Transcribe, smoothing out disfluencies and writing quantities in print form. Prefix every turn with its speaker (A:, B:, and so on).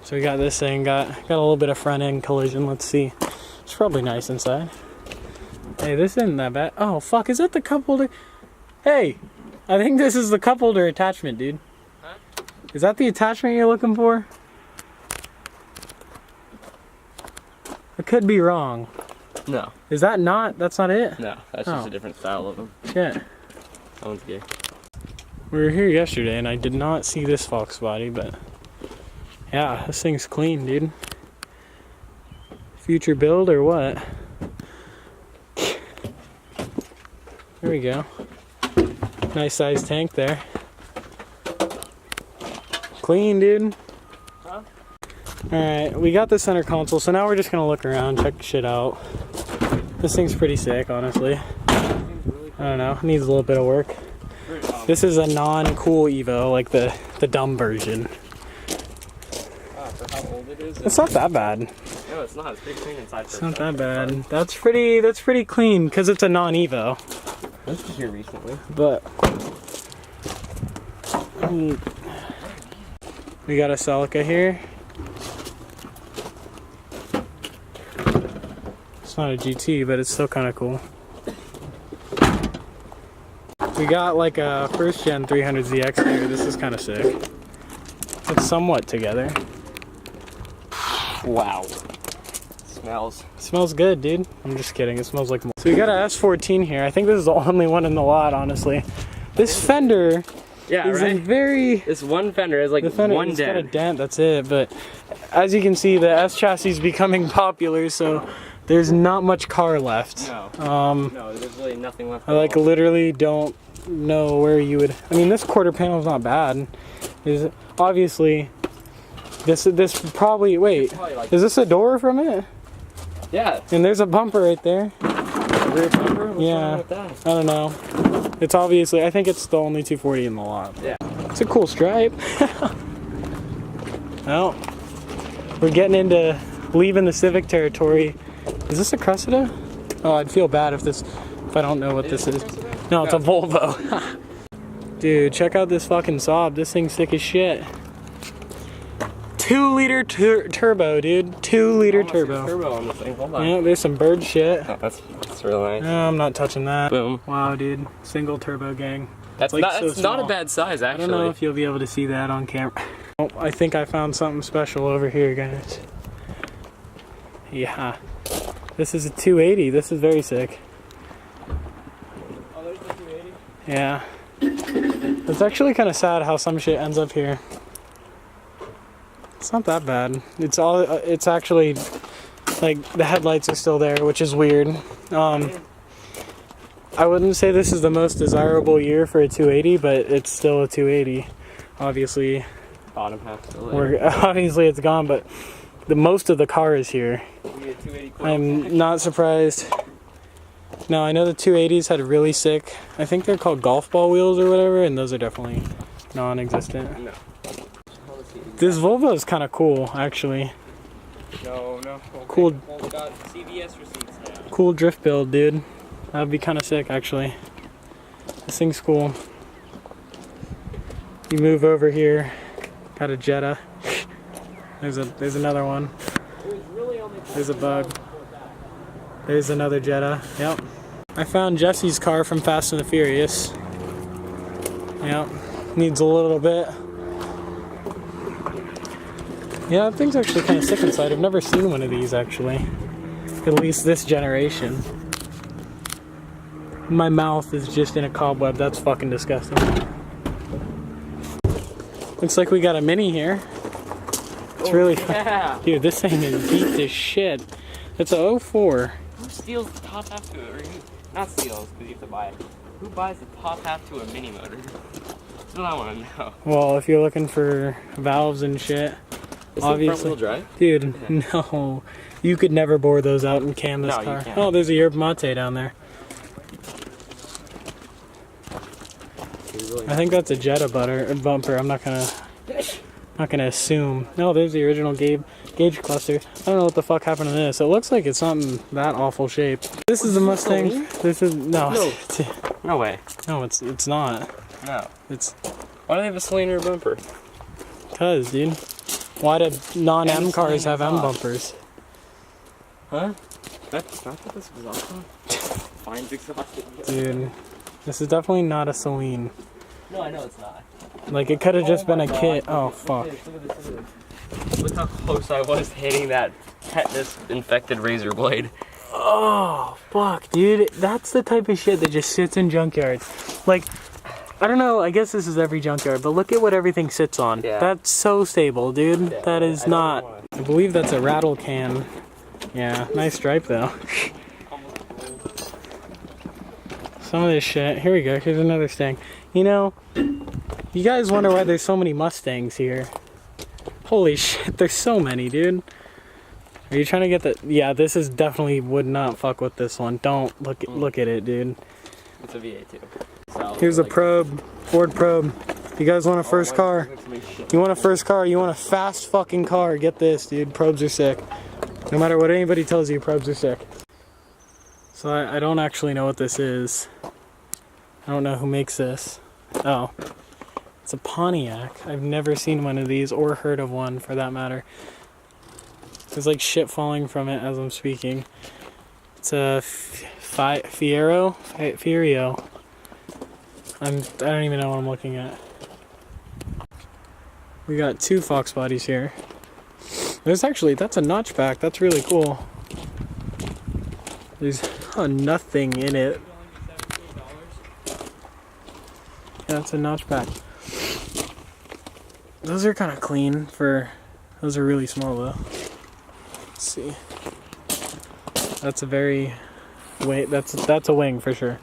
A: So we got this thing, got a little bit of front end collision. Let's see. It's probably nice inside. Hey, this isn't that bad. Oh fuck, is that the cup holder? Hey, I think this is the cup holder attachment, dude. Huh? Is that the attachment you're looking for? I could be wrong.
B: No.
A: Is that not? That's not it?
B: No, that's just a different style of them.
A: Yeah.
B: That one's gay.
A: We were here yesterday and I did not see this Fox body, but yeah, this thing's clean, dude. Future build or what? There we go. Nice sized tank there. Clean, dude. Huh? Alright, we got the center console, so now we're just gonna look around, check shit out. This thing's pretty sick, honestly. I don't know, needs a little bit of work. This is a non-cool Evo, like the dumb version.
B: For how old it is?
A: It's not that bad.
B: No, it's not. It's pretty clean inside.
A: It's not that bad. That's pretty clean because it's a non-Evo.
B: This was here recently.
A: But we got a Celica here. It's not a GT, but it's still kind of cool. We got like a first gen 300ZX here. This is kind of sick. It's somewhat together.
B: Wow.
A: Smells good, dude. I'm just kidding. It smells like more. So we got a S14 here. I think this is the only one in the lot, honestly. This fender is in very...
B: This one fender is like
A: the fender,
B: one
A: it's
B: dent.
A: got a dent, that's it. But as you can see, the S chassis is becoming popular, so there's not much car left.
B: No. No, there's really nothing left.
A: I like literally don't know where you would... I mean, this quarter panel is not bad. Is obviously... This probably... Wait, is this a door from it?
B: Yeah.
A: And there's a bumper right there.
B: A rear bumper? What's wrong with that?
A: I don't know. It's obviously, I think it's the only 240 in the lot.
B: Yeah.
A: It's a cool stripe. Well, we're getting into leaving the Civic territory. Is this a Cressida? Oh, I'd feel bad if I don't know what this is. No, it's a Volvo. Dude, check out this fucking Saab. This thing's sick as shit. 2-liter turbo, dude. 2-liter turbo.
B: Turbo on this thing. Hold on.
A: Yeah, there's some bird shit.
B: Oh, that's real nice.
A: No, I'm not touching that.
B: Boom.
A: Wow, dude. Single turbo gang.
B: That's
A: like
B: not a bad size, actually.
A: I don't know if you'll be able to see that on camera. Oh, I think I found something special over here, guys. Yeah. This is a 280. This is very sick.
B: Oh, there's the 280?
A: Yeah. It's actually kind of sad how some shit ends up here. It's not that bad. It's actually, like, the headlights are still there, which is weird. I wouldn't say this is the most desirable year for a 280, but it's still a 280. Obviously,
B: bottom half still there.
A: Obviously it's gone, but the most of the car is here. I'm not surprised. No, I know the 280s had really sick, I think they're called golf ball wheels or whatever, and those are definitely non-existent.
B: No.
A: This Volvo is kind of cool, actually.
B: No.
A: Cool.
B: Well, we got CVS receipts now.
A: Cool drift build, dude. That would be kind of sick, actually. This thing's cool. You move over here, got a Jetta. There's another one. There's a Bug. There's another Jetta. Yep. I found Jesse's car from Fast and the Furious. Yep. Needs a little bit. Yeah, that thing's actually kind of sick inside. I've never seen one of these, actually. At least this generation. My mouth is just in a cobweb. That's fucking disgusting. Looks like we got a Mini here. It's really fun. Dude, this thing is beat to shit. It's a 04.
B: Who steals the top half to it? Or not steals, because you have to buy it. Who buys the top half to a mini motor? That's what I want to know.
A: Well, if you're looking for valves and shit,
B: is
A: obviously.
B: Front wheel drive?
A: Dude, no. You could never bore those out and cam this car.
B: You can't.
A: Oh, there's a yerba mate down there. I think that's a Jetta bumper. I'm not gonna assume. No, there's the original gauge cluster. I don't know what the fuck happened to this. It looks like it's not in that awful shape. This is the Mustang. This is no.
B: No way.
A: No, it's not.
B: No.
A: It's.
B: Why do they have a cylinder bumper?
A: Cause, dude. Why do non-M
B: And
A: cars
B: the
A: have M
B: exhaust.
A: bumpers?
B: Huh? That's not this exhaust on? Fine's exhausted.
A: Dude, this is definitely not a Celine.
B: No, I know it's not.
A: Like, it could have just been
B: my
A: a
B: God,
A: kit.
B: look
A: Oh,
B: at-
A: fuck.
B: Look at this, look at this, look at this. Look how close I was hitting that tetanus-infected razor blade.
A: Oh, fuck, dude. That's the type of shit that just sits in junkyards. Like, I don't know, I guess this is every junkyard, but look at what everything sits on.
B: Yeah.
A: That's so stable, dude.
B: Yeah,
A: that is
B: I don't
A: not...
B: wanna-
A: I believe that's a rattle can. Yeah, nice stripe, though. Some of this shit. Here we go. Here's another Stang. You know, you guys wonder why there's so many Mustangs here. Holy shit, there's so many, dude. Are you trying to get the... Yeah, this is definitely would not fuck with this one. Don't look at it, dude.
B: It's a V8 too. So,
A: Here's a
B: like,
A: probe, Ford probe. You guys want a first
B: why
A: car?
B: does it look so shit?
A: You want a first car? You want a fast fucking car? Get this, dude. Probes are sick. No matter what anybody tells you, probes are sick. So I don't actually know what this is. I don't know who makes this. Oh. It's a Pontiac. I've never seen one of these or heard of one for that matter. There's like shit falling from it as I'm speaking. It's a Fiero. I don't even know what I'm looking at. We got two Fox bodies here. That's a notchback. That's really cool. There's nothing in it. Yeah, it's a notchback. Those are kind of clean for. Those are really small though. Let's see. That's a very. Wait, that's a wing for sure.